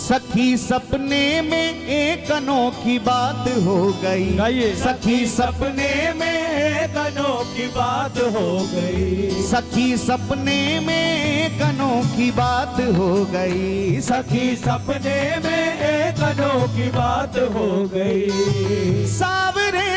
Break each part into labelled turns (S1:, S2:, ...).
S1: सखी सपने में एक अनोखी बात हो गई।
S2: सखी सपने में एक अनोखी बात हो गई।
S1: सखी सपने में एक अनोखी बात हो गई।
S2: सखी सपने में एक अनोखी बात हो गई।
S1: सावरे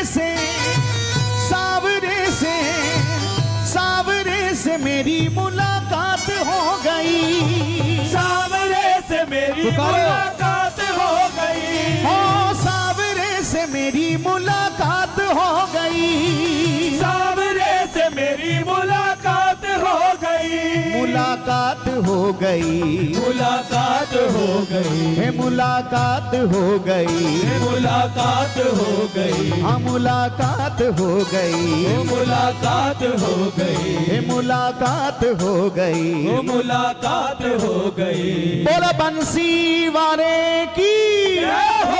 S1: से मेरी मुलाकात हो गई।
S2: सावरे से मेरी मुलाकात हो गई।
S1: हो सावरे से मेरी मुलाकात हो गई।
S2: सावरे से मेरी मुलाकात हो गई।
S1: मुलाकात हो गई।
S2: मुलाकात हो गई।
S1: है मुलाकात हो गई।
S2: मुलाकात हो गई।
S1: हाँ मुलाकात हो गई।
S2: मुलाकात हो गई।
S1: है मुलाकात हो गई।
S2: मुलाकात हो गई।
S1: बोला बंसी वाले की
S2: हो।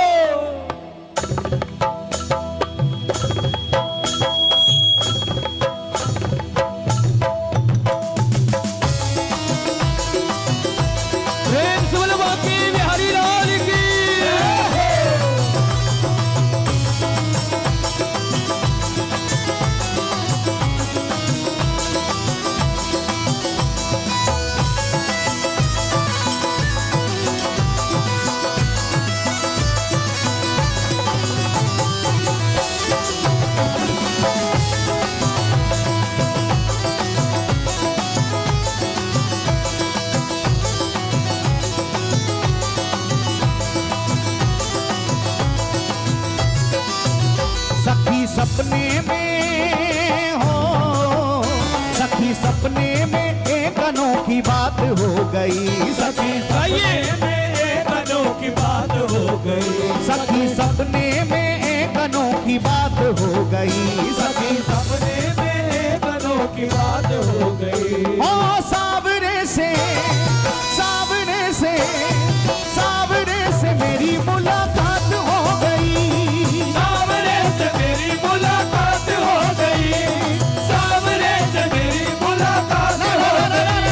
S1: सपने में हो सखी सपने में एक अनोखी बात हो गई।
S2: सखी सपने में एक अनोखी बात हो गई।
S1: सखी सपने में एक अनोखी बात हो गई।
S2: सखी सपने में एक अनोखी बात हो गई।
S1: हो सावरे से मेरी मुलाकात हो गई।
S2: सावरे से मेरी मुलाकात हो गई। सावरे से मेरी मुलाकात हो गई।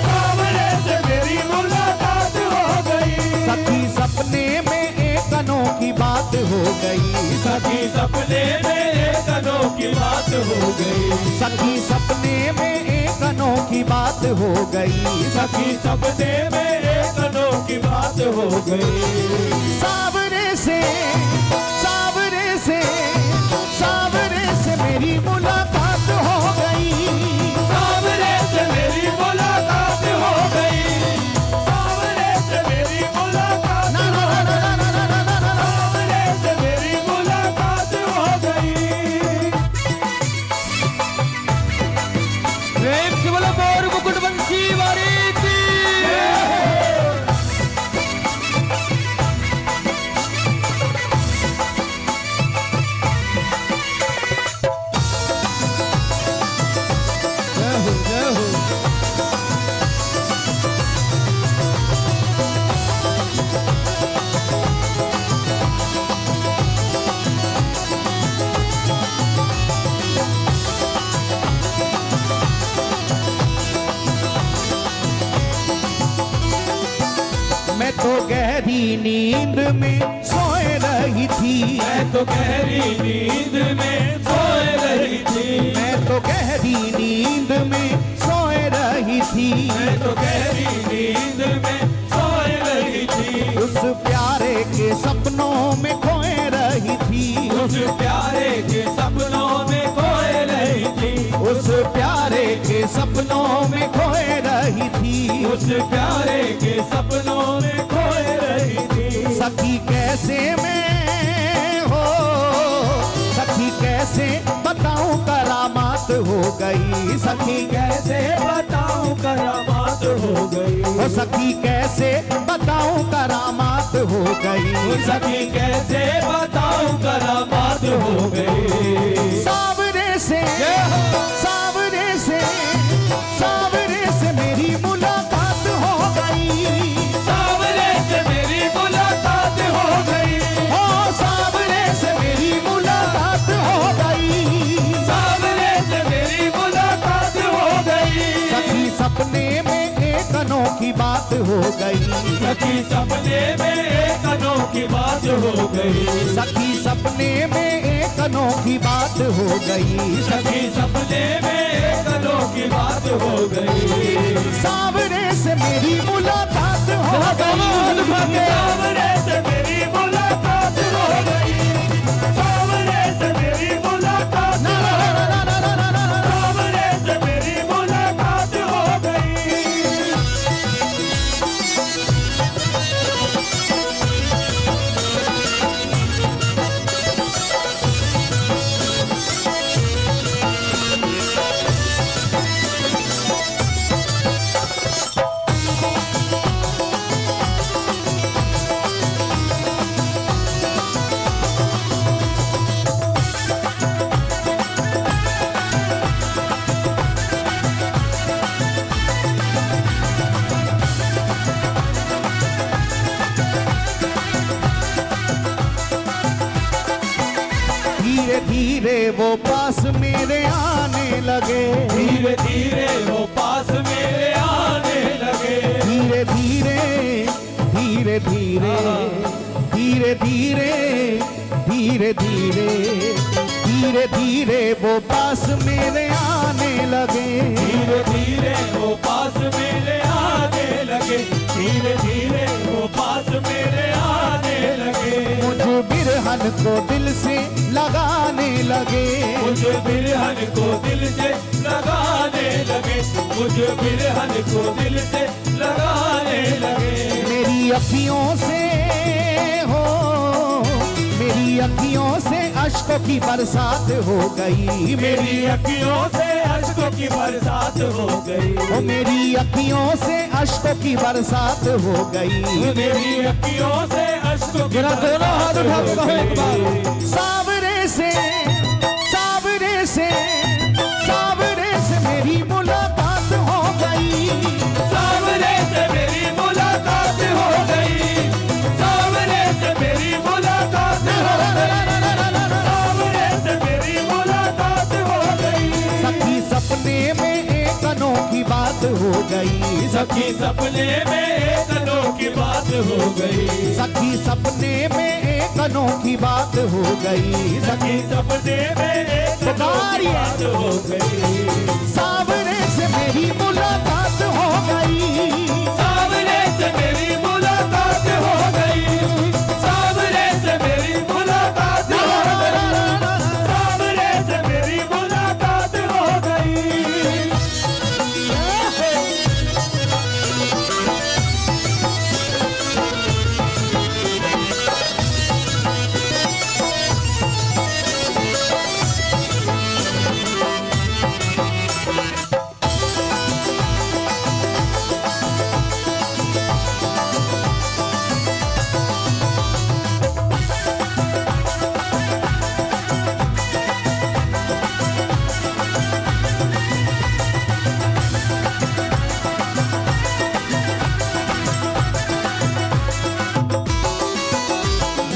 S2: सावरे से मेरी मुलाकात हो गई।
S1: सखी सपने में एक अनोखी बात हो गई।
S2: सखी सपने में एक अनोखी बात हो गई।
S1: सखी सपने में एक अनोखी बात हो गई।
S2: सखी सपने में एक अनोखी बात हो गई।
S1: सावरे से मेरी मुलाकात हो गई।
S2: सावरे से मेरी मुलाकात हो गई। सावरे से मेरी मुलाकात हो गई। सावरे से मेरी मुलाकात हो गई। प्रेम से बोलो मोर मुकुट बंसी वाली की।
S1: मैं तो गहरी नींद में सोए रही थी।
S2: मैं तो गहरी नींद में सोए रही थी।
S1: मैं तो गहरी नींद में सोए रही थी।
S2: मैं तो गहरी नींद में सोए रही थी।
S1: उस प्यारे के सपनों में खोए रही थी।
S2: उस प्यारे के सपनों में खोए रही थी।
S1: उस प्यारे के सपनों में खोए रही थी।
S2: उस प्यारे के सपनों में खोए रही थी।
S1: सखी कैसे मैं हो सखी कैसे बताऊं करामात हो गई। सखी
S2: कैसे बताऊं करामात हो गई।
S1: ओ सखी कैसे बताऊं करामात हो गई।
S2: सखी कैसे बताऊं करामात हो गई।
S1: सावरे से मेरी मुलाकात हो गई।
S2: सावरे से मेरी मुलाकात हो गई।
S1: हो सावरे से मेरी मुलाकात हो गई।
S2: सावरे से मेरी मुलाकात हो गई।
S1: सखी सपने में एक अनोखी बात हो गई।
S2: सखी सपने गई।
S1: सखी सपने में एक अनोखी बात हो गई।
S2: सखी सपने में एक अनोखी बात हो गई।
S1: सावरे से मेरी मुलाकात हो गई।
S2: सावरे से मेरी मुलाकात हो गई। सावरे से मेरी मुलाकात हो गई। सावरे से मेरी मुलाकात हो गई।
S1: धीरे धीरे वो पास मेरे आने लगे।
S2: धीरे धीरे वो पास मेरे आने लगे।
S1: धीरे धीरे धीरे धीरे धीरे धीरे धीरे धीरे धीरे धीरे वो पास मेरे आने लगे।
S2: धीरे धीरे वो पास मेरे आने लगे। धीरे धीरे वो पास मेरे आने लगे।
S1: मुझे बिरहन को दिल से लगाने लगे।
S2: मुझे बिरहन को दिल से लगाने लगे। मुझे बिरहन को दिल से लगाने लगे।
S1: मेरी अखियों से हो, मेरी अखियों से अश्कों की बरसात हो गई।
S2: मेरी अखियों से अश्कों की बरसात हो गई।
S1: ओ मेरी अखियों से अश्कों की बरसात हो गई।
S2: मेरी अखियों से अश्कों की
S1: मेरा दोनों हाथ उठा के कहो एक बार।
S2: बरसात
S1: सावरे से सावरे से सावरे से मेरी मुलाकात हो गई।
S2: सावरे से मेरी मुलाकात हो गई। सावरे से मेरी मुलाकात हो गई। सावरे से मेरी मुलाकात हो गई।
S1: सखी सपने में एक अनोखी बात हो गई।
S2: सखी सपने में एक अनोखी बात हो गई।
S1: सखी सपने में एक अनोखी बात हो गई।
S2: सखी सपने में एक अनोखी बात हो गई।
S1: सावरे से मेरी मुलाकात हो गई।
S2: सावरे से मेरी मुलाकात हो गई। सावरे से मेरी मुलाकात हो गई। सावरे से मेरी मुलाकात हो गई।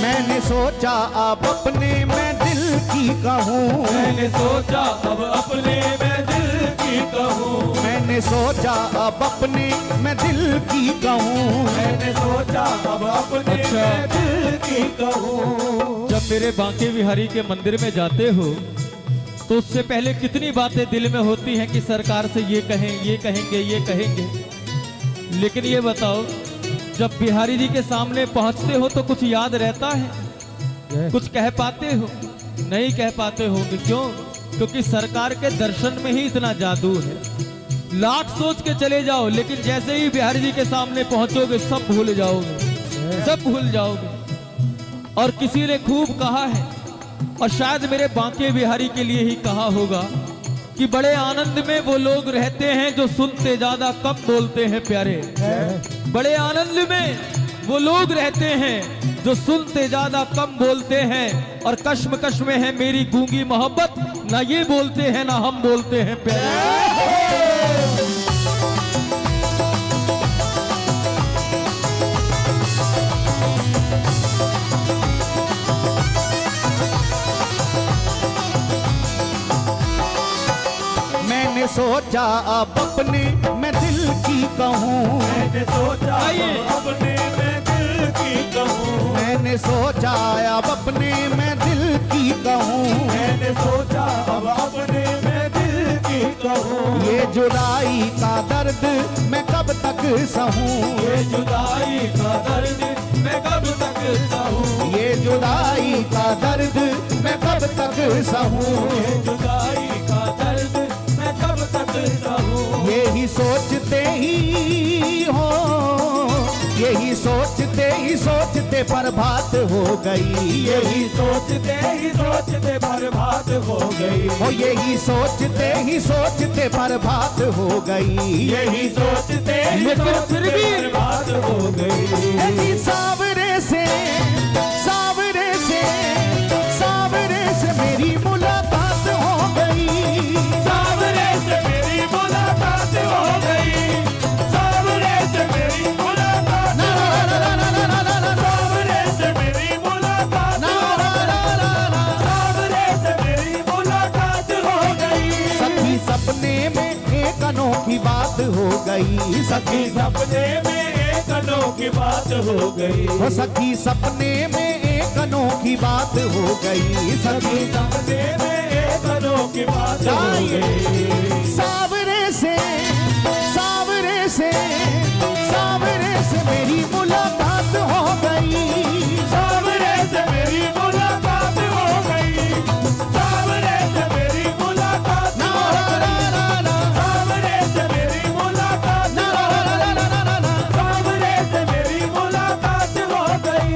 S1: मैंने सोचा अब अपने मैं दिल की कहूँ।
S2: मैंने सोचा अब अपने मैं दिल की कहूँ।
S1: मैंने सोचा अब अपने मैं दिल की कहूँ।
S2: मैंने सोचा अब अपने मैं दिल की कहूँ।
S3: जब मेरे बांके बिहारी के मंदिर में जाते हो तो उससे पहले कितनी बातें दिल में होती हैं कि सरकार से ये कहें, ये कहेंगे, ये कहेंगे। लेकिन ये बताओ, जब बिहारी जी के सामने पहुंचते हो तो कुछ याद रहता है? कुछ कह पाते हो? नहीं कह पाते होगे। क्यों? क्योंकि सरकार के दर्शन में ही इतना जादू है। लाख सोच के चले जाओ, लेकिन जैसे ही बिहारी जी के सामने पहुंचोगे सब भूल जाओगे, सब भूल जाओगे। और किसी ने खूब कहा है, और शायद मेरे बांके बिहारी के लिए ही कहा होगा, कि बड़े आनंद में वो लोग रहते हैं जो सुनते ज्यादा कम बोलते हैं प्यारे। बड़े आनंद में वो लोग रहते हैं जो सुनते ज्यादा कम बोलते हैं, और कश्मकश में है मेरी गूंगी मोहब्बत, ना ये बोलते हैं ना हम बोलते हैं प्यारे।
S1: मैंने सोचा अब अपने मैं दिल की कहूँ।
S2: मैंने सोचा
S3: आइए।
S2: अपने मैं दिल की कहूँ।
S1: मैंने सोचा सोचा अब अपने मैं दिल की कहूँ,
S2: मैंने सोचा अब अपने मैं दिल की कहूँ।
S1: ये जुदाई का दर्द मैं कब तक सहूँ,
S2: ये जुदाई का दर्द मैं कब तक सहूँ।
S1: ये जुदाई का दर्द मैं कब तक सहूँ।
S2: ये जुदाई का दर्द मैं कब तक सहूँ।
S1: यही सोचते ही हो, यही सोचते बर्बाद हो गई,
S2: यही सोचते ही सोचते बर्बाद हो गई।
S1: हो यही सोचते बर्बाद हो गई।
S2: यही सोचते ही
S3: लेकिन
S2: सोचते
S3: फिर भी
S2: बर्बाद हो गई।
S1: यदि सावरे से मेरी मुलाकात हो गई,
S2: सावरे से मेरी मुलाकात हो गई। सावरे से मेरी मुलाकात
S1: ना
S2: हो
S1: ना ना ना ना ना ना ना ना
S2: सावरे से मेरी मुलाकात
S1: ना
S2: हो
S1: ना ना ना ना ना।
S2: सावरे से मेरी मुलाकात हो गई।
S1: सखी सपने में एक अनोखी बात हो गई,
S2: सखी सपने में एक अनोखी बात हो गई।
S1: हो सखी सपने में एक अनोखी बात हो गई,
S2: सखी
S1: सखी
S2: सपने में एक अनोखी बात हो गई।
S1: सावरे से मेरी मुलाकात हो गई,
S2: सावरे से मेरी मुलाकात हो गई। सावरे से मेरी मुलाकात
S1: ना
S2: हो
S1: ना
S2: गई।
S1: ना ना ना
S2: सावरे से मेरी मुलाकात
S1: ना
S2: हो
S1: ना
S2: गई।
S1: ना ना ना ना।
S2: सावरे से मेरी मुलाकात हो गई।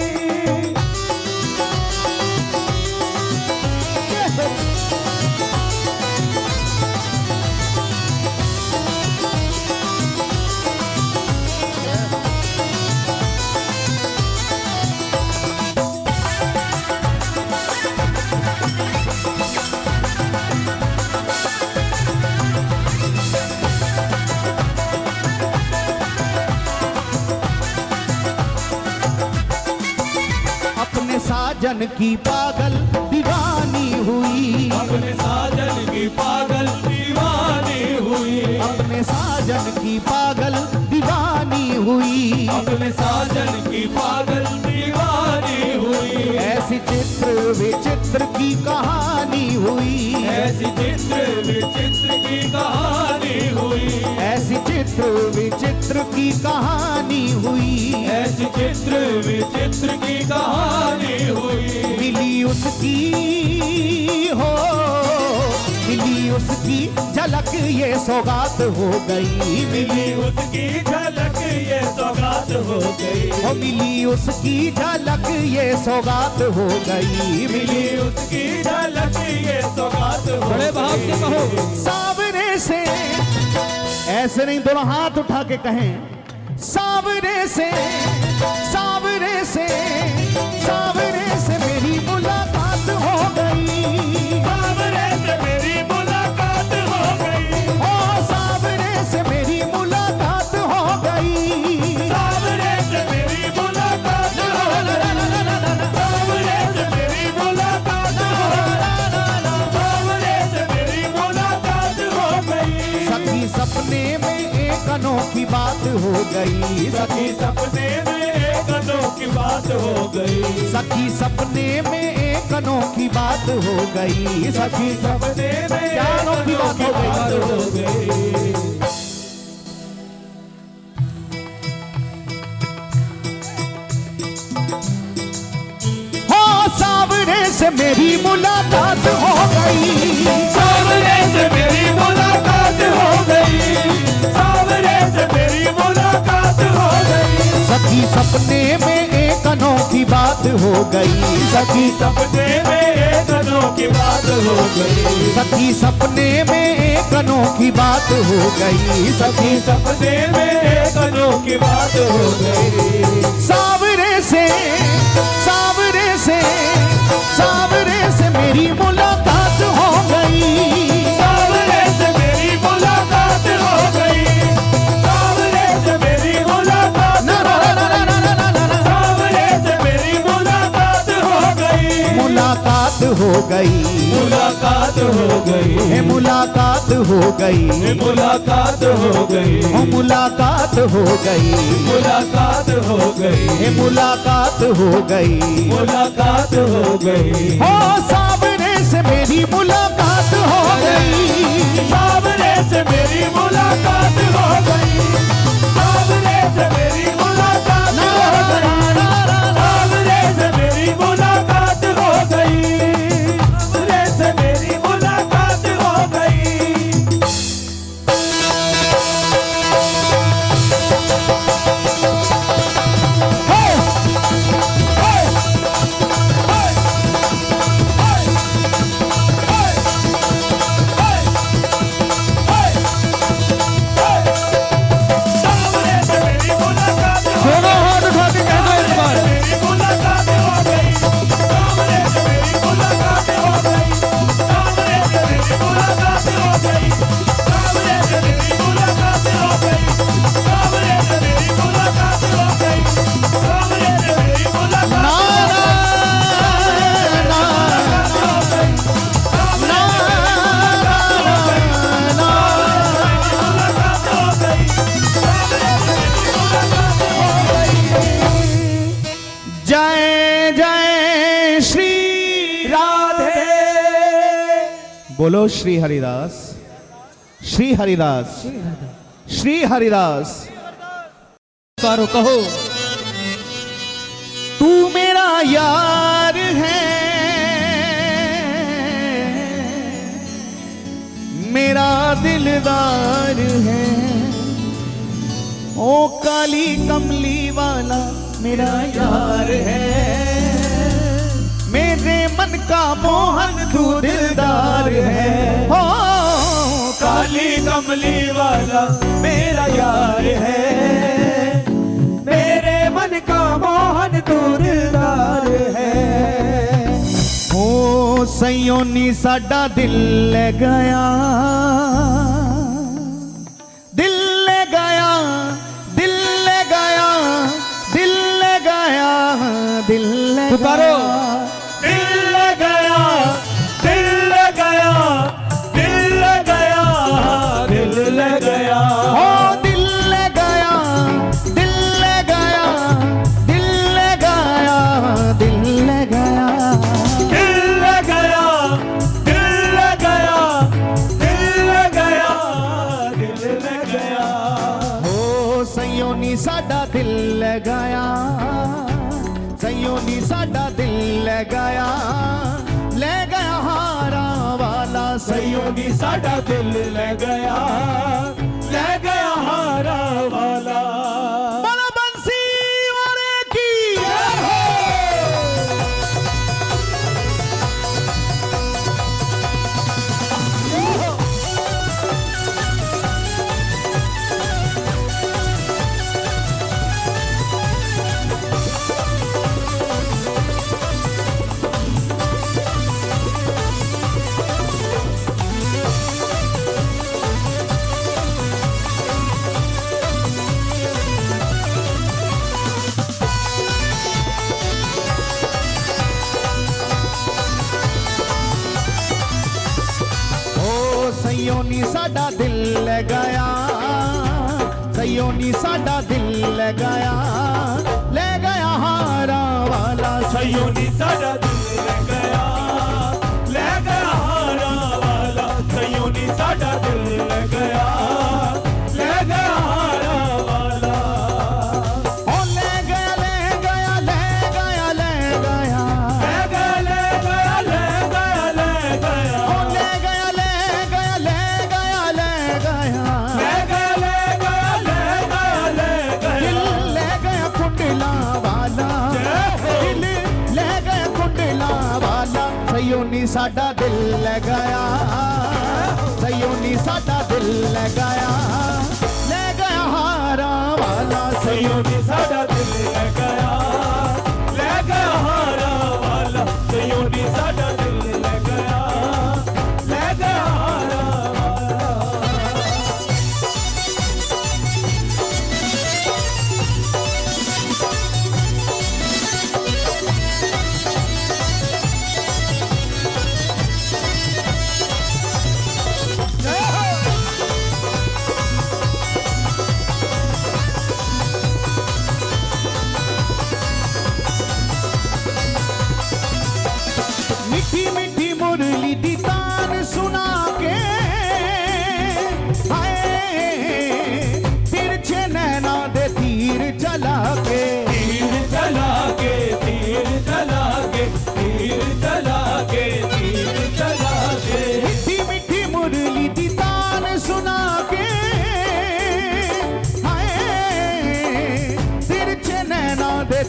S1: अपने साजन की पागल दीवानी हुई,
S2: अपने साजन की पागल दीवानी हुई।
S1: अपने साजन की पागल दीवानी हुई,
S2: अपने साजन की पागल दीवानी हुई।
S1: ऐसी चित्र विचित्र की कहानी हुई,
S2: ऐसी चित्र विचित्र की कहानी हुई।
S1: ऐसी चित्र विचित्र की कहानी हुई।
S2: ऐसी चित्र विचित्र की कहानी हुई।
S1: मिली उसकी हो, मिली उसकी झलक ये सौगात हो गई,
S2: मिली उसकी झलक ये सौगात हो गई।
S1: हो मिली उसकी झलक ये सौगात हो गई,
S2: मिली उसकी झलक ये सौगात हो
S3: बड़े भाव से कहो।
S1: सावरे से, ऐसे नहीं दोनों हाथ उठा के कहें, सावरे से सावरे से सावरे से मेरी मुलाकात हो गई,
S2: सावरे से मेरी मुलाकात हो गई।
S1: ओ सावरे से मेरी मुलाकात हो गई।
S2: सावरे से मेरी मुलाकात
S1: ना
S2: हो
S1: ना ना ना ना ना ना।
S2: सावरे से मेरी मुलाकात हो सावरे से मेरी मुलाकात हो गई।
S1: सखी सपने में एक अनोखी बात हो गई,
S2: सखी सपने में एक अनोखी बात हो गई।
S1: सखी सपने में एक अनोखी बात हो गई,
S2: सखी सपने में
S1: क्या अनोखी बात हो गई?
S2: बात हो गई।
S1: हो सावरे से मेरी मुलाकात हो गई,
S2: सावरे से मेरी मुलाकात हो गई। सावरे से मेरी मुलाकात हो गई।
S1: सखी सपने में एक अनोखी बात हो गई,
S2: सखी सपने में एक अनोखी बात हो गई।
S1: सखी सपने में एक अनोखी बात हो गई,
S2: सखी सपने में एक अनोखी बात हो गई।
S1: सावरे से मेरी मुलाकात हो गई,
S2: सावरे से मेरी मुलाकात हो गई। सावरे से मेरी मुलाकात
S1: ना ना
S2: हो
S1: ना ना ना ना ना ना ना।
S2: सावरे से मेरी मुलाकात हो गई।
S1: मुलाकात हो गई,
S2: मुलाकात हो गई,
S1: हे मुलाकात हो गई,
S2: मुलाकात हो गई,
S1: ओ मुलाकात हो गई,
S2: मुलाकात हो गई,
S1: हे मुलाकात हो गई,
S2: मुलाकात हो गई,
S1: हो सावरे से मेरी मुलाकात हो गई,
S2: सावरे से मेरी मुलाकात हो गई, सावरे से मेरी मुलाकात हो गई, सावरे से मेरी मुलाकात हो गई, सावरे से मेरी मुलाकात हो गई। सावरे से मेरी मुलाकात हो
S3: दोनों हाथ उठा के कह दो एक बार।
S2: मेरी मुलाकात हो गई, सामने से मेरी मुलाकात हो गई, सामने से मेरी मुलाकात हो गई, सामने से मेरी मुलाकात हो गई, सामने से मेरी मुलाकात हो गई, सामने से मेरी मुलाकात हो
S1: जय जय श्री
S2: राधे।
S1: बोलो श्री हरिदास, श्री हरिदास, श्री हरिदास।
S3: पुकारो, कहो।
S1: तू मेरा यार है, मेरा दिलदार है, ओ काली कमली वाला मेरा यार है, मेरे मन का मोहन तू दिलदार है, ओ
S2: काली कमली वाला मेरा यार है, मेरे मन का मोहन तू दिलदार है।
S1: ओ सयोनी साडा दिल ले गया, दिल ले गया, दिल ले गया, दिल ले गया, दिल ले
S3: पुकारो।
S2: दिल ले गया, दिल ले गया, दिल ले गया, दिल ले गया,
S1: ओ दिल ले गया, दिल ले गया, दिल ले गया, दिल ले गया,
S2: दिल ले गया, दिल ले गया, दिल ले गया, दिल ले गया।
S1: ओ सयोनी साडा दिल ले गया, सयोनी साडा दिल ले गया हारा वाला
S2: सयोगी साडा दिल ले गया हारा वाला।
S1: बोलो बंसी वाले की सयोनी साडा दिल ले गया, सयोनी साडा दिल ले गया हारा वाला
S2: सयोनी साडा दिल ले गया हारा वाला। सयोनी साडा दिल ले गया हारा वाला।
S1: ओ ले गया, ले गया, ले गया, ले गया,
S2: ले गया, ले गया, ले गया,
S1: ओ ले गया, ले गया, ले गया, ले गया,
S2: ले गया, ले गया, ले गया, ले
S1: दिल
S2: गया।
S1: ले गया कुंडला वाला, दिल ले गया कुंडला वाला। सयोनी साडा दिल ले गया, सयोनी साडा दिल ले गया हारा वाला।
S2: सयोनी साडा दिल ले गया हारा वाला। सयोनी साडा दिल ले गया हारा वाला।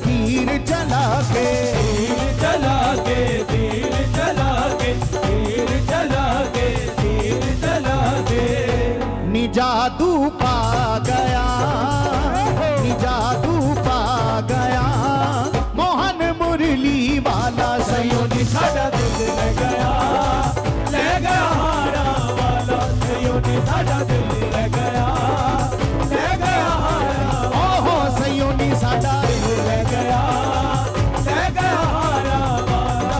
S1: तीर चला के
S2: तीर चला के तीर चला के तीर चला के तीर चला के
S1: नी जादू पा गया नी जादू पा गया मोहन मुरली वाला
S2: सयो नी साडा दिल ले गया हारा वाला सयो नी साडा दिल ले गया हारा
S1: ओहो सयोनी साडा
S2: दिल ले गया हारा वाला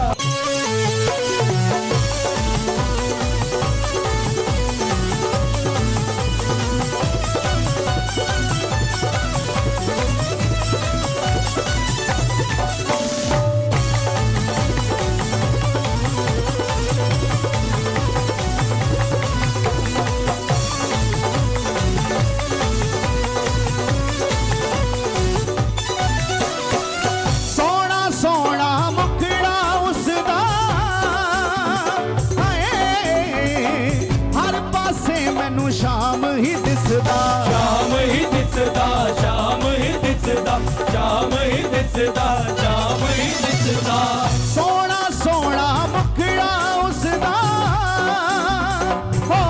S1: सोना सोना मुखड़ा उसदा हाय हर पासे मैनू शाम ही दिसदा
S2: शाम ही दिसदा शाम ही दिसदा शाम ही दिसदा शाम ही दिसदा
S1: सोना सोना मुखड़ा उसदा हो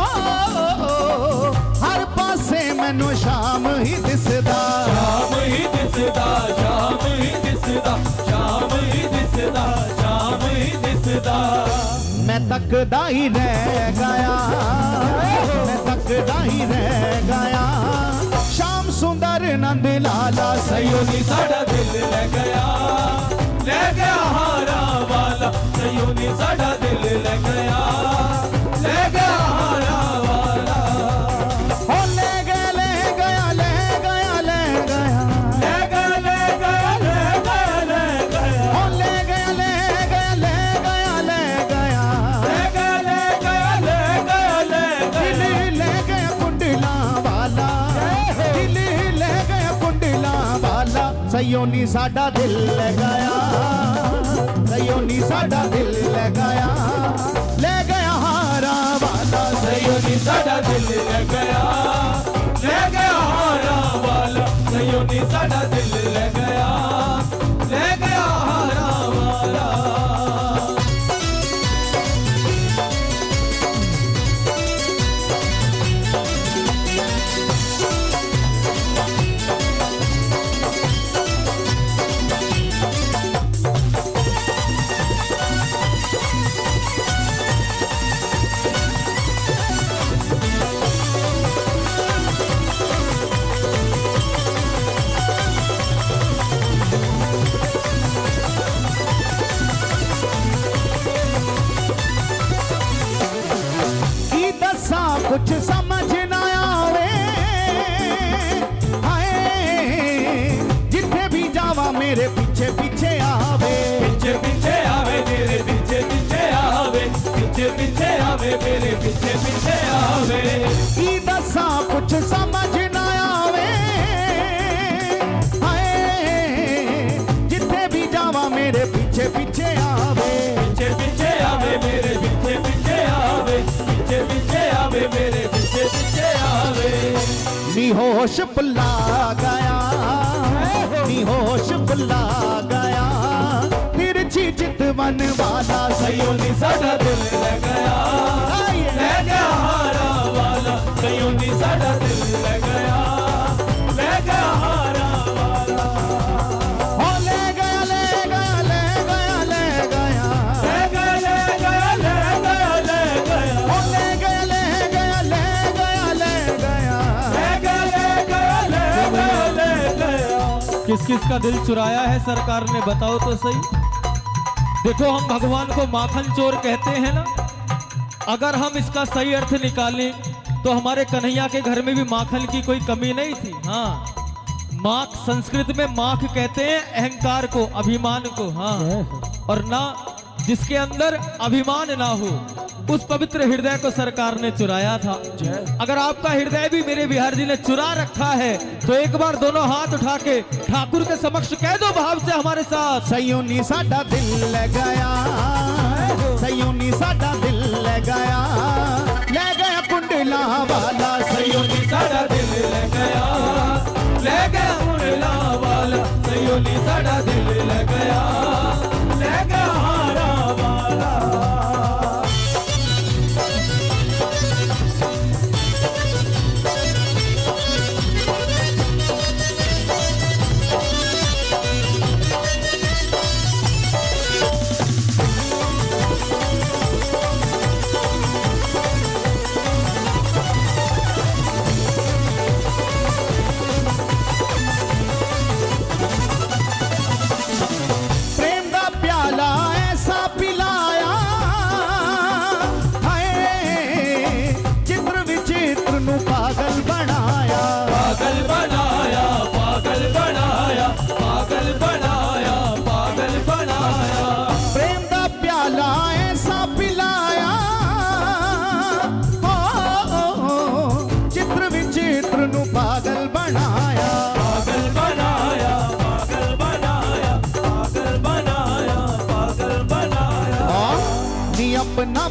S1: हर पासे मैनू शाम ही दिसदा
S2: शाम ही दिसदा शाम ही दिसदा शाम ही दिसदा शाम ही दिसदा
S1: मैं तकदा ही रह गया मैं तकदा ही रह गया श्याम सुंदर नंद लाला
S2: सयो नी साडा दिल ले गया हारा वाला सयो नी साडा दिल ले गया हारा वाला
S1: हो ले गया ले गया ले गया ले गया
S2: ले गया ले गया
S1: हो ले गया ले गया ले गया ले गया दिल ले गया कुंडला वाला दिल ले गया कुंडला वाला सयोनी साडा दिल ले गया सयोनी साडा दिल ले गया हारा वाला
S2: सयो नी साडा दिल ले गया हारा वाला सयो नी साडा दिल ले गया हारा वाला
S1: की दसा कुछ समझ ना आवे हाय जिथे भी जावा मेरे पीछे पीछे आवे
S2: पीछे पीछे आवे मेरे पीछे पीछे आवे पीछे पीछे आवे मेरे पीछे पीछे आवे
S1: की दसा कुछ समझ ना आवे हाय जिथे भी जावा मेरे पीछे पीछे आवे
S2: पीछे पीछे आवे मेरे पीछे पीछे आवे पीछे पीछे आवे मेरे पीछे पीछे आवे
S1: निहोश बुला गया निहोश बुला गया तिरछी चितवन वाला
S2: सयो नी साडा दिल ले गया हारा वाला सयो नी साडा दिल ले गया हारा वाला
S1: हो ले गया ले गया ले गया ले गया हो ले गया ले गया ले गया ले गया
S3: किस किस का दिल चुराया है सरकार ने, बताओ तो सही। देखो हम भगवान को माखन चोर कहते हैं ना, अगर हम इसका सही अर्थ निकालें तो हमारे कन्हैया के घर में भी माखन की कोई कमी नहीं थी। हाँ, माख संस्कृत में माख कहते हैं अहंकार को, अभिमान को। हाँ, और ना जिसके अंदर अभिमान ना हो उस पवित्र हृदय को सरकार ने चुराया था। अगर आपका हृदय भी मेरे बिहार जी ने चुरा रखा है तो एक बार दोनों हाथ उठा के ठाकुर के समक्ष कह दो भाव से हमारे साथ,
S1: सयोनी साडा दिल ले गया, सयोनी साडा दिल ले गया कुंडला वाला,
S2: सयोनी साडा दिल ले गया कुंडला वाला, सयोनी साडा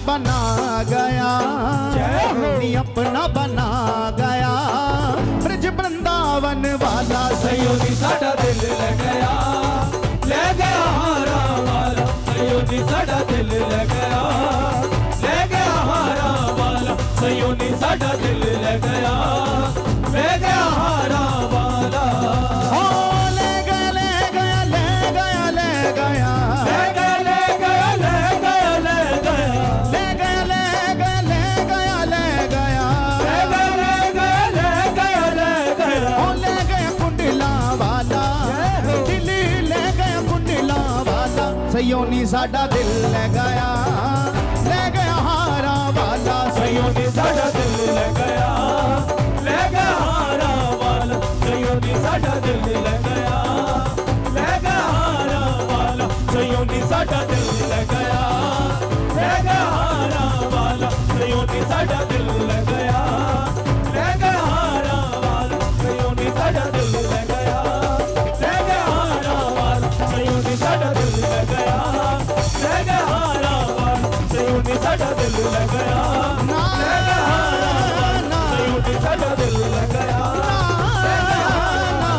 S1: बना गया, नी अपना बना गया, ब्रज वृंदावन वाला
S2: सयोनी साडा दिल ले गया हारा वाला, सयोनी साडा दिल ले गया हारा वाला, सयोनी साडा दिल ले गया हारा वाला।
S1: ओ ले गया ले गया ले गया ले गया
S2: ले गया ले गया ले गया ले गया
S1: ले गया ले गया ले गया ले गया
S2: ले गया ले गया ले गया
S1: ओ ले गया कुंडला वाला, दिल ले गया कुंडला वाला, सयोनी साडा दिल ले गया हारा वाला,
S2: सयोनी साडा दिल ले गया हारा वाला, सयोनी साडा दिल ले गया हारा वाला, सयोनी साडा दिल ले गया हारा वाला, सयोनी साडा दिल ले गया हारा वाला, सयोनी साडा दिल ले गया हारा वाला, सयोनी साडा दिल ले गया हारा वाला, सयोनी साडा दिल ले गया
S1: ना ना
S2: सयोनी साडा दिल ले गया
S1: ना ना ना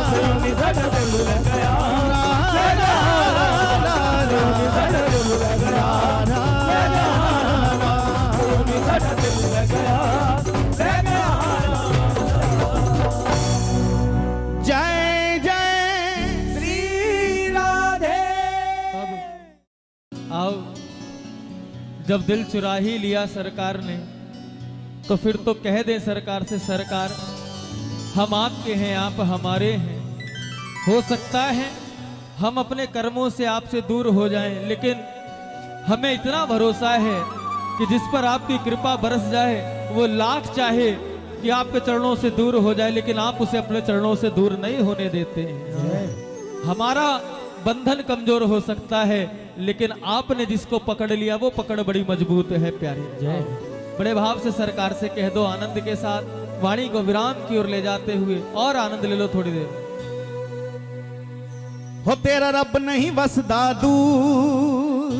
S2: सयोनी साडा दिल ले गया सयोनी साडा दिल ले गया सयोनी साडा दिल ले गया
S1: जय जय
S2: श्री राधे।
S3: आओ, जब दिल चुरा ही लिया सरकार ने तो फिर तो कह दें सरकार से, सरकार हम आपके हैं, आप हमारे हैं। हो सकता है हम अपने कर्मों से आपसे दूर हो जाएं, लेकिन हमें इतना भरोसा है कि जिस पर आपकी कृपा बरस जाए वो लाख चाहे कि आपके चरणों से दूर हो जाए, लेकिन आप उसे अपने चरणों से दूर नहीं होने देते हैं। हमारा बंधन कमजोर हो सकता है, लेकिन आपने जिसको पकड़ लिया वो पकड़ बड़ी मजबूत है प्यारे। जय। बड़े भाव से सरकार से कह दो, आनंद के साथ वाणी को विराम की ओर ले जाते हुए, और आनंद ले लो थोड़ी देर।
S1: हो तेरा रब नहीं बसदा दूर,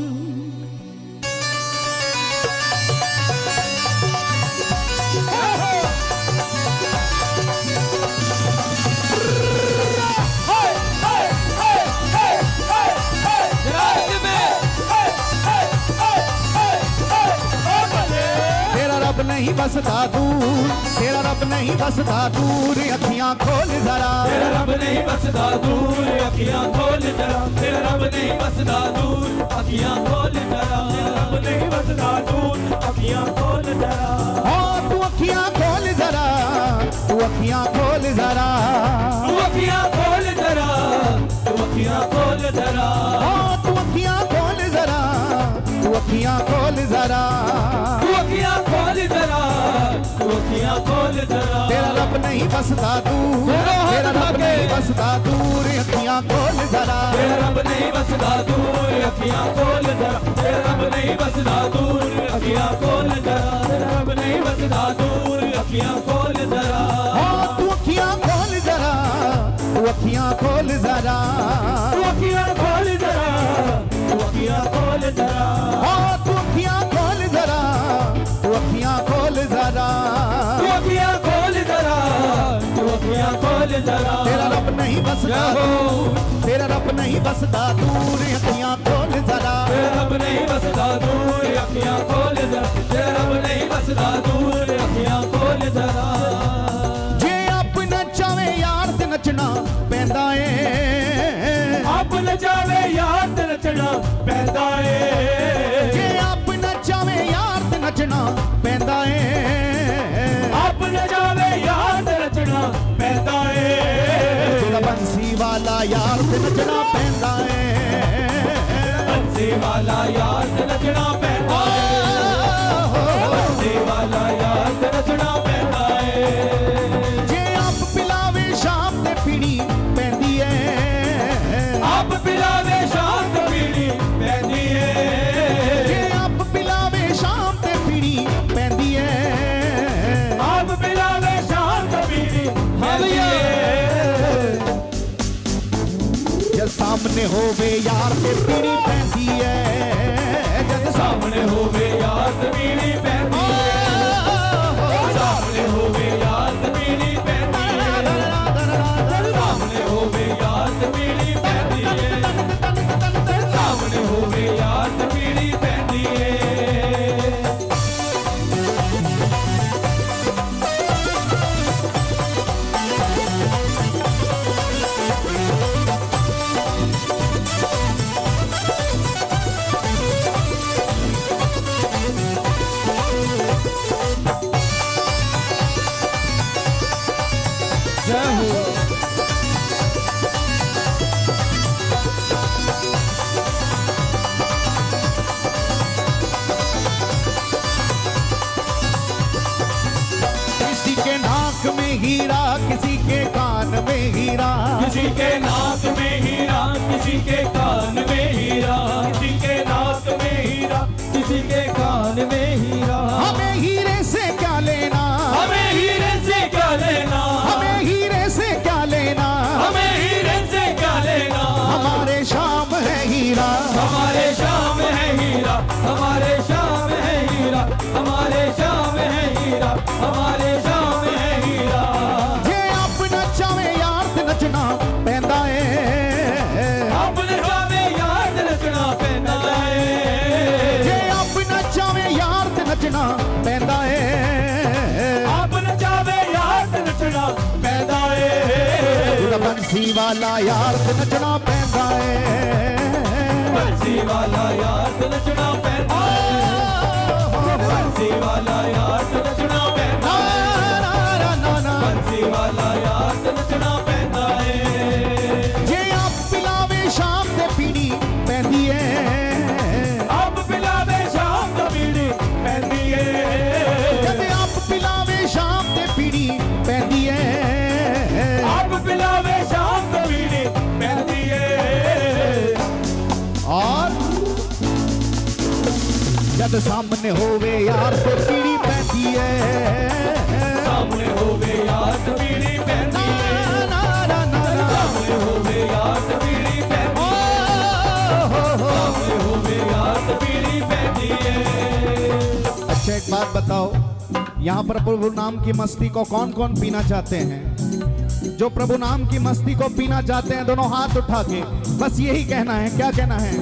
S1: नहीं बसदा दूर, तेरा रब नहीं बसदा दूर, अखियां खोल जरा,
S2: तेरा रब नहीं बसदा दूर, अखियां खोल जरा, तेरा रब नहीं बसदा दूर, अखियां खोल जरा, तेरा रब नहीं बसदा दूर, अखियां खोल जरा।
S1: हो तू अखियां खोल जरा, तू अखियां खोल जरा,
S2: तू अखियां खोल जरा, तू अखियां खोल जरा,
S1: हो तू अखियां खोल जरा, तू अखियां खोल जरा,
S2: तू अखियां खोल जरा, तू अखियां खोल जरा।
S1: तेरा रब नहीं बसदा दूर, तेरा रब नहीं बसदा दूर, अखियां खोल जरा,
S2: तेरा रब नहीं बसदा दूर, अखियां खोल जरा, तेरा रब नहीं बसदा दूर, अखियां खोल जरा, तेरा रब नहीं बसदा दूर, अखियां खोल जरा।
S1: हो तू अखियां खोल जरा, तू अखियां खोल जरा,
S2: तू अखियां खोल जरा, तू अखियां खोल जरा,
S1: हो तू अखियां खोल जरा, तू अखियां खोल जरा,
S2: तू अखियां खोल जरा, तू अखियां खोल जरा।
S1: तेरा रब नहीं बसदा दूर, तेरा रब नहीं बसदा दूर, अखियां खोल जरा,
S2: तेरा रब नहीं बसदा दूर, अखियां खोल जरा, तेरा रब नहीं बसदा दूर, अखियां खोल जरा।
S1: जे अपना चावे यार ते नचना पैंदा ए,
S2: आप नचावे यार ते नचना पैंदा ए,
S1: जे अपना चावे यार ते नचना पैंदा ए,
S2: आप नचावे यार ते नचना पैंदा ए,
S1: जेड़ा बंसी वाला यार ते नचना पैंदा ए,
S2: बंसी वाला यार ते नचना पैंदा ए, बंसी वाला यार ते नचना पैंदा ए।
S1: जे आप पिलावे शाम ते पीनी पैंदी ए,
S2: आप पिलावे शाम ते पीनी पैंदी ए,
S1: जे आप पिलावे शाम ते पीनी पैंदी ए,
S2: आप पिलावे शाम ते पीनी पैंदी ए।
S1: जसा सामने होवे यार ते पीड़ी पैंदी है जद
S2: सामने होवे याद पीड़ी पैंदी है सामने होवे याद पीड़ी पैंदी है सामने होवे याद पीड़ी पैंदी है सामने होवे याद पीड़ी पैंदी है
S3: जय हो।
S1: किसी के नाक में हीरा किसी के कान में हीरा
S2: किसी के नाक में हीरा किसी के कान में हीरा किसी के नाक में हीरा
S3: किसी के कान में हीरा।
S1: हमें हीरे से क्या लेना
S2: हमें हीरे से क्या लेना
S1: हमें हीरे से क्या लेना
S2: हमें हीरे से क्या लेना
S1: हमारे शाम है हीरा
S2: हमारे शाम है हीरा
S3: हमारे शाम है हीरा, हमारे शाम है हीरा, हमारे शाम है हीरा।
S1: जे आप नचावे यार ते नचना पैंदा है
S2: अपने जावे याद नचना पैंदा है
S1: जे आप नचावे यार ते नचना पैंदा है
S2: अपने जावे याद नचना पैंदा है
S1: बंसी वाला यार ते नचना पैंदा है
S2: बंसी वाला याद नचना पैंदा है बंसी वाला याद नचना पैंदा है बंसी वाला याद नचना पैंदा है
S1: जे आप पिलावे शाम ते पीड़ी पैंदी है
S2: अब पिलावे शाम को पीड़ी पैंदी है
S1: जद आप पिलावे शाम ते पीड़ी पैंदी है
S2: अब पिलावे शाम को पीड़ी पैंदी है
S1: और जद सामने होवे यार ते पीड़ी पैंदी है
S2: सामने होवे याद पीड़ी पैंदी है
S1: ना ना ना ना
S2: सामने होवे याद पीड़ी पैंदी है सामने होवे याद पीड़ी पैंदी है
S1: अच्छा एक बात बताओ यहाँ पर प्रभु नाम की मस्ती को कौन कौन पीना चाहते हैं जो प्रभु नाम की मस्ती को पीना चाहते हैं दोनों हाथ उठा के बस यही कहना है क्या कहना है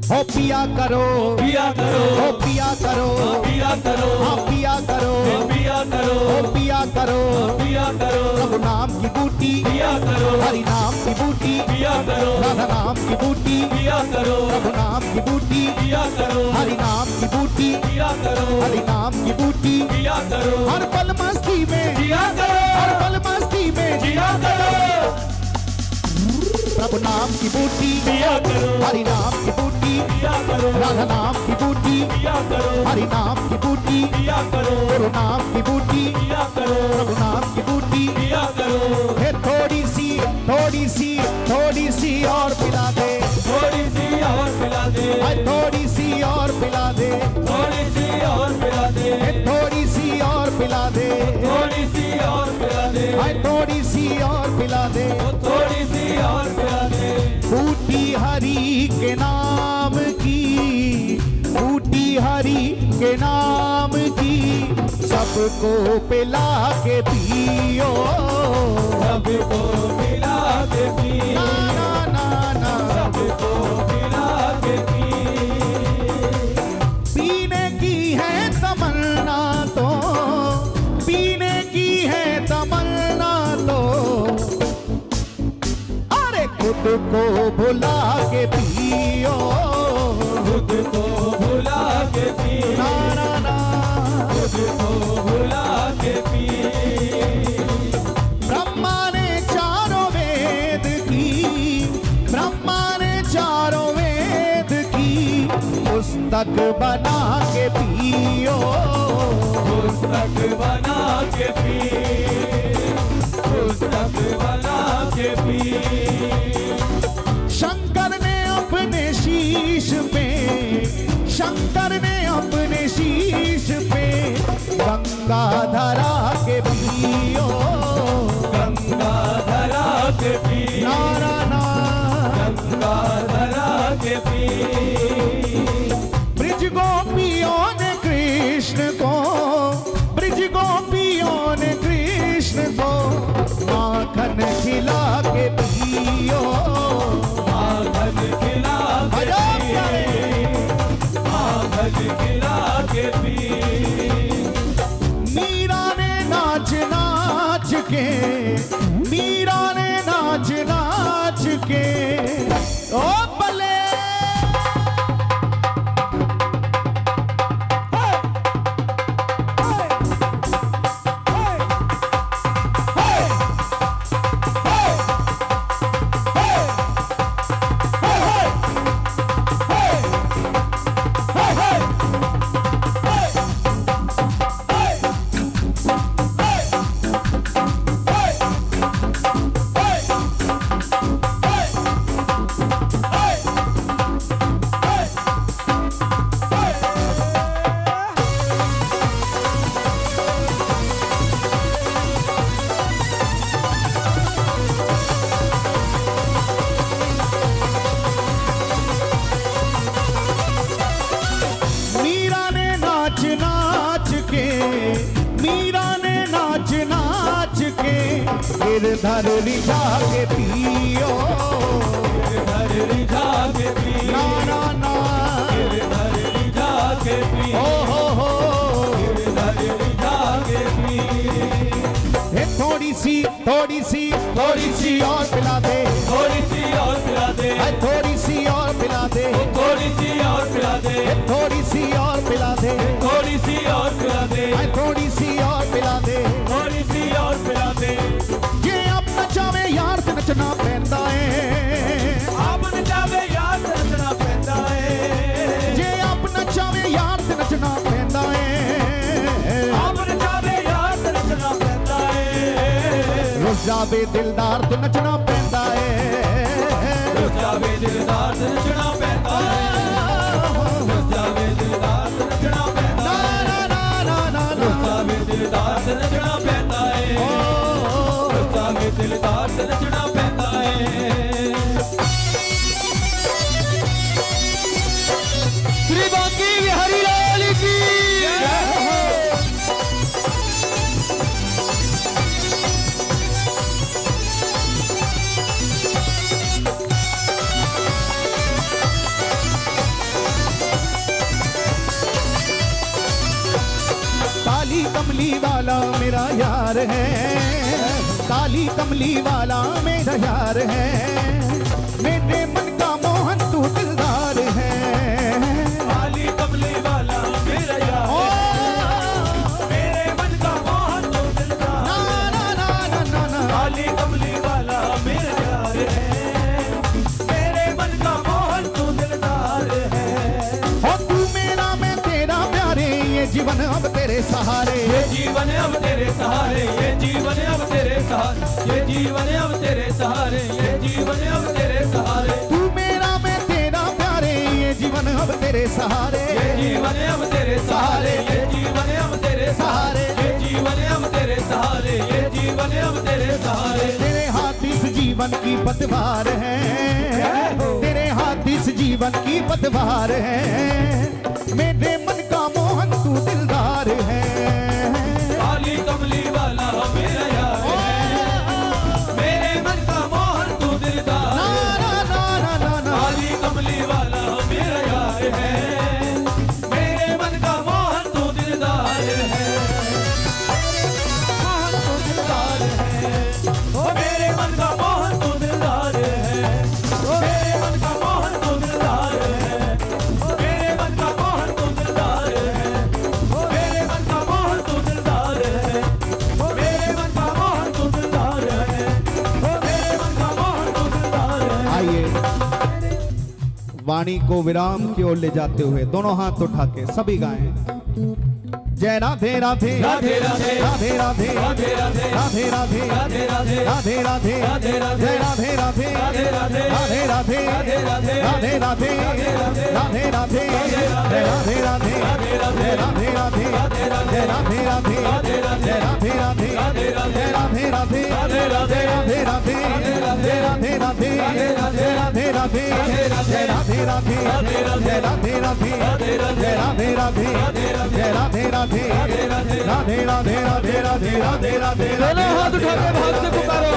S1: हो पिया करो
S2: पिया करो
S1: हो पिया करो
S2: पिया करो
S1: हाँ पिया करो
S2: पिया करो
S1: हो पिया करो
S2: पिया करो
S1: प्रभु नाम की बूटी
S2: पिया करो
S1: हरि नाम की बूटी
S2: पिया करो
S1: राधा नाम की बूटी
S2: पिया करो
S1: प्रभु नाम की बूटी
S2: पिया करो
S1: हरि नाम की बूटी
S2: पिया करो
S1: हरि नाम की बूटी
S2: पिया करो
S1: हर पल मस्ती में
S2: जिया करो
S1: हर पल मस्ती में
S2: जिया करो
S1: प्रभु नाम की बूटी
S2: पिया करो
S1: हरि नाम की बूटी
S2: पिया करो
S1: राधा नाम की बूटी
S2: पिया करो
S1: हरि नाम की बूटी
S2: पिया करो
S1: गुरु नाम की बूटी
S2: पिया करो
S1: प्रभु नाम की बूटी
S2: पिया करो
S1: फिर थोड़ी सी और पिला दे
S2: थोड़ी सी और पिला दे
S1: हाय थोड़ी सी और पिला दे
S2: थोड़ी सी और पिला दे
S1: थोड़ी सी और पिला दे
S2: थोड़ी सी और पिला दे
S1: हाय थोड़ी सी और पिला दे
S2: थोड़ी सी और पिला दे
S1: बूटी हरि के नाम की बूटी हरि के नाम की सबको पिला के पियो
S2: सबको पिला के पी
S1: ना ना ना ना
S2: सबको पिला के पी
S1: पीने की है तमन्ना तो पीने की है तमन्ना तो अरे खुद को भुला के पियो
S2: खुद को भुला के पी
S1: ना ना ना
S2: खुद को भुला के पी
S1: ब्रह्मा ने चारों वेद की ब्रह्मा ने चारों वेद की पुस्तक बना के पियो
S2: पुस्तक बना के पी पुस्तक बना के पी
S1: शंकर ने अपने शीश पे शंकर ने अपने शीश पे गंगा धरा के पियो
S2: गंगा धरा के पी
S1: ना ना ना माखन खिला के पियो,
S2: माखन खिला के
S1: अरे प्यारे।
S2: पी, माखन खिला के पी।
S1: मीरा ने नाच नाच के, मीरा ने नाच नाच के, ओ भले मीरा ने नाच नाच के, मीरा ने नाच नाच के, गिरधर रिझा के पियो,
S2: गिरधर रिझा के पी,
S1: ना ना ना,
S2: गिरधर रिझा के पी,
S1: ओ हो,
S2: गिरधर रिझा के पी।
S1: हे थोड़ी सी थोड़ी सी थोड़ी सी और पिला दे,
S2: थोड़ी सी और पिला दे,
S1: है थोड़ी सी और पिला दे,
S2: थोड़ी सी और पिला दे,
S1: थोड़ी सी और पिला दे,
S2: थोड़ी सी और पिला दे,
S1: है थोड़ी सी और पिला दे।
S2: थोड़ी सी और पिला दे।
S1: जे आप नचावे यार ते नचना पैंदा है,
S2: आप नचावे यार ते नचना पैंदा है,
S1: जे आप नचावे यार ते नचना पैंदा है,
S2: आप नचावे यार ते नचना पैंदा है,
S1: रुस जावे दिलदार ते नचना पैंदा है,
S2: रुस जावे दिलदार ते नचना पैंदा है, रुस जावे दिलदार ते नचना पैंदा
S1: ना
S2: है,
S1: ना ना ना ना
S2: रुस
S1: ना,
S2: जावे दिलदार ते नचना पैंदा है, रुस जावे दिलदार ते नचना पैंदा है।
S3: श्री बांकी बिहारी लाल की
S1: काली कमली वाला मेरा यार है, काली कमली वाला मेरा यार है, मेरे मन का मोहन तू दिलदार है,
S2: काली कमली वाला मेरा यार,
S1: ओ
S2: मेरे मन का मोहन तू दिलदार।
S1: ना ना ना ना ना ना,
S2: काली कमली वाला मेरा यार है, मेरे मन का मोहन तू दिलदार है।
S1: ओ तू मेरा मैं तेरा प्यारे, ये जीवन अब तेरे सहारे,
S2: ये जीवन अब तेरे सहारे, ये जीवन अब तेरे सहारे, ये जीवन अब तेरे सहारे, ये जीवन अब तेरे सहारे,
S1: तू मेरा मैं तेरा प्यारे, ये जीवन अब तेरे सहारे,
S2: ये जीवन अब तेरे सहारे, ये जीवन अब तेरे सहारे, ये जीवन अब तेरे सहारे, ये जीवन अब तेरे सहारे।
S1: तेरे हाथ इस जीवन की पतवार है, तेरे हाथ इस जीवन की पतवार है, मेरे मन का मोहन तू दिलदार है,
S2: काली कमली वाला मेरा यार है, मेरे मन का मोहन तू दिलदार
S1: ना
S2: है।
S1: ना ना ना ना ना,
S2: काली कमली वाला मेरा यार है, मेरे मन का मोहन तू दिलदार है, मोहन तू दिलदार है, ओ मेरे मन का मोहन तू दिलदार है, ओ मेरे मन का मोहन तू दिलदार है, ओ मेरे मन का मोहन तू दिलदार है, ओ मेरे मन का मोहन तू दिलदार है, ओ मेरे मन का मोहन तू दिलदार है, ओ मेरे मन का मोहन तू दिलदार है।
S1: आइए वाणी को विराम की ओर ले जाते हुए दोनों हाथ उठा के सभी गाएं, जय राधे राधे
S2: राधे राधे
S1: राधे राधे
S2: राधे राधे
S1: राधे राधे
S2: राधे राधे
S1: राधे राधे
S2: राधे
S1: जय राधे राधे
S2: राधे राधे
S1: राधे राधे
S2: राधे
S1: राधे राधे राधे राधे जय राधे राधे जय राधे राधे जय राधे राधे जय राधे राधे जय राधे राधे जय राधे राधे जय राधे राधे जय राधे राधे जय राधे राधे जय राधे राधे जय राधे राधे राधे राधे राधे राधे राधे राधे राधे
S3: दोनों हाथ उठा के भाग से पुकारो।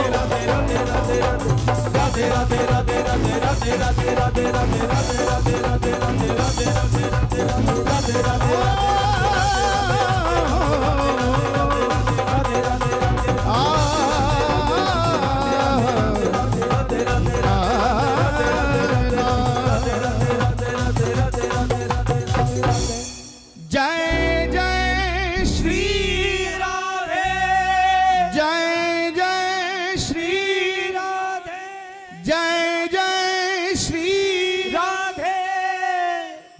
S2: राधे राधे राधे राधे राधे राधे राधे राधे राधे राधे राधे राधे राधे राधे
S1: जय जय श्री
S2: राधे
S1: जय जय श्री
S2: राधे
S1: जय जय श्री
S2: राधे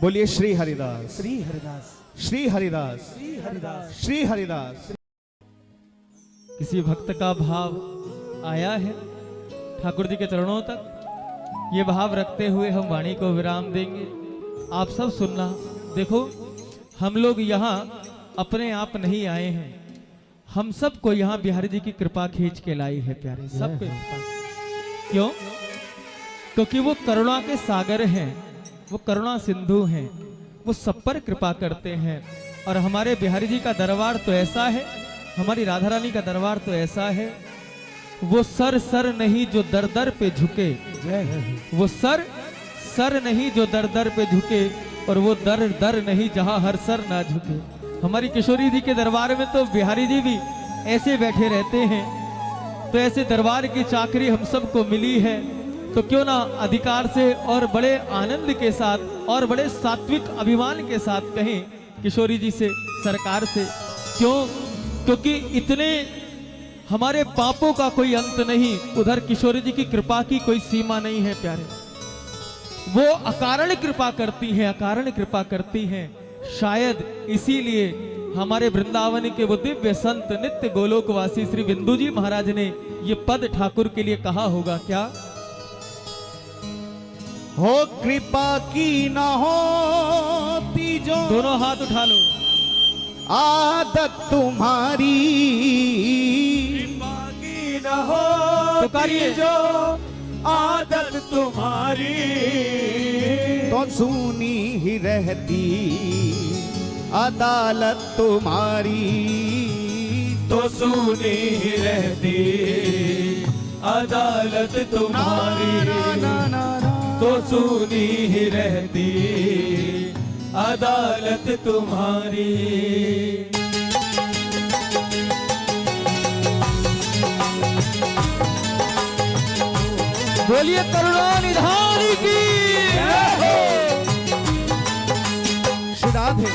S1: बोलिए श्री हरिदास
S2: श्री हरिदास
S1: श्री हरिदास
S2: श्री हरिदास
S1: श्री हरिदास।
S3: किसी भक्त का भाव आया है ठाकुर जी के चरणों तक, ये भाव रखते हुए हम वाणी को विराम देंगे। आप सब सुनना। देखो, हम लोग यहाँ अपने आप नहीं आए हैं, हम सबको यहाँ बिहारी जी की कृपा खींच के लाई है प्यारे, सबको कृपा। क्यों? क्योंकि वो करुणा के सागर हैं, वो करुणा सिंधु हैं, वो सब पर कृपा करते हैं। और हमारे बिहारी जी का दरबार तो ऐसा है, हमारी राधा रानी का दरबार तो ऐसा है, वो सर सर नहीं जो दर दर पे झुके, वो सर सर नहीं जो दर दर पे झुके, और वो दर दर नहीं जहां हर सर ना झुके। हमारी किशोरी जी के दरबार में तो बिहारी जी भी ऐसे बैठे रहते हैं, तो ऐसे दरबार की चाकरी हम सबको मिली है, तो क्यों ना अधिकार से और बड़े आनंद के साथ और बड़े सात्विक अभिमान के साथ कहें किशोरी जी से, सरकार से। क्यों? क्योंकि इतने हमारे पापों का कोई अंत नहीं, उधर किशोरी जी की कृपा की कोई सीमा नहीं है प्यारे। वो अकारण कृपा करती हैं, अकारण कृपा करती हैं। शायद इसीलिए हमारे वृंदावन के वो दिव्य संत नित्य गोलोकवासी श्री बिंदु जी महाराज ने ये पद ठाकुर के लिए कहा होगा। क्या?
S1: हो कृपा की ना होती जो,
S3: दोनों हाथ उठा लो,
S1: आदत तुम्हारी,
S2: बाकी न हो
S3: पुकारिए।
S2: जो आदत तुम्हारी,
S1: तो सुनी ही रहती अदालत तुम्हारी,
S2: तो सुनी ही रहती अदालत तुम्हारी, तो सुनी ही रहती अदालत तुम्हारी।
S3: बोलिए करुणा निधान की।
S1: श्री राधे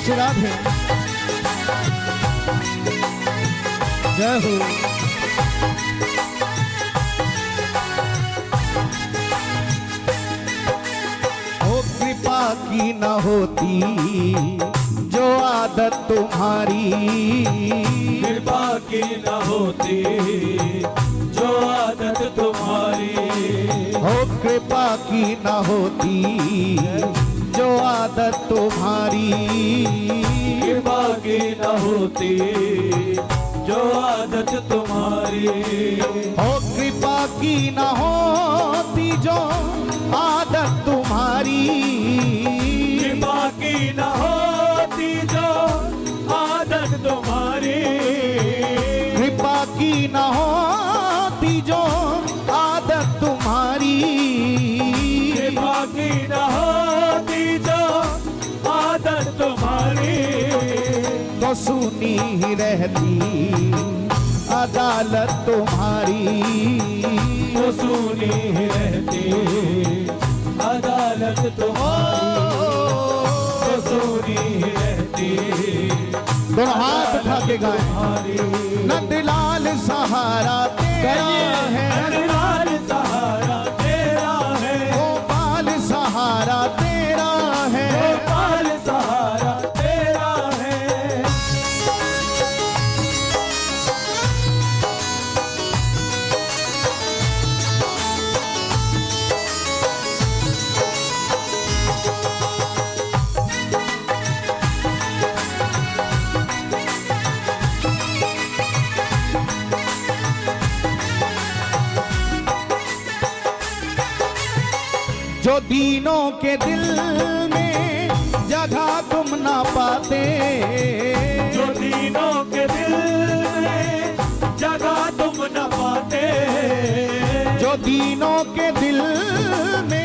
S1: श्री राधे जय हो। ओ कृपा की न होती जो आदत तुम्हारी,
S2: कृपा की न होती जो आदत तुम्हारी,
S1: ओ कृपा की न होती जो आदत तुम्हारी,
S2: कृपा की न होती जो आदत तुम्हारी,
S1: ओ कृपा की न होती जो आदत तुम्हारी,
S2: कृपा की न होती जो आदत तुम्हारी,
S1: कृपा की न होती जो आदत तुम्हारी,
S2: कृपा की न होती जो आदत तुम्हारी,
S1: तो सुनी ही रहती अदालत तुम्हारी,
S2: तो सुनी ही रहती अदालत तुम्हारी, तो सुनी ही रहती
S1: दोनों हाथ उठा के गाएं।
S2: तुम्हारी।
S1: नंदलाल सहारा तेरा है,
S2: नंदलाल सहारा तेरा है,
S1: गोपाल सहारा तेरा है,
S2: गोपाल सहारा तेरा है,
S1: जो दीनों के दिल में जगह तुम ना पाते,
S2: जो दीनों के दिल में जगह तुम न पाते,
S1: जो दीनों के दिल में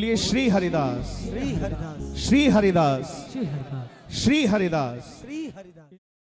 S1: बोलिए श्री हरिदास,
S2: श्री हरिदास,
S1: श्री हरिदास,
S3: श्री हरिदास।
S1: श्री हरिदास।
S2: श्री हरिदास।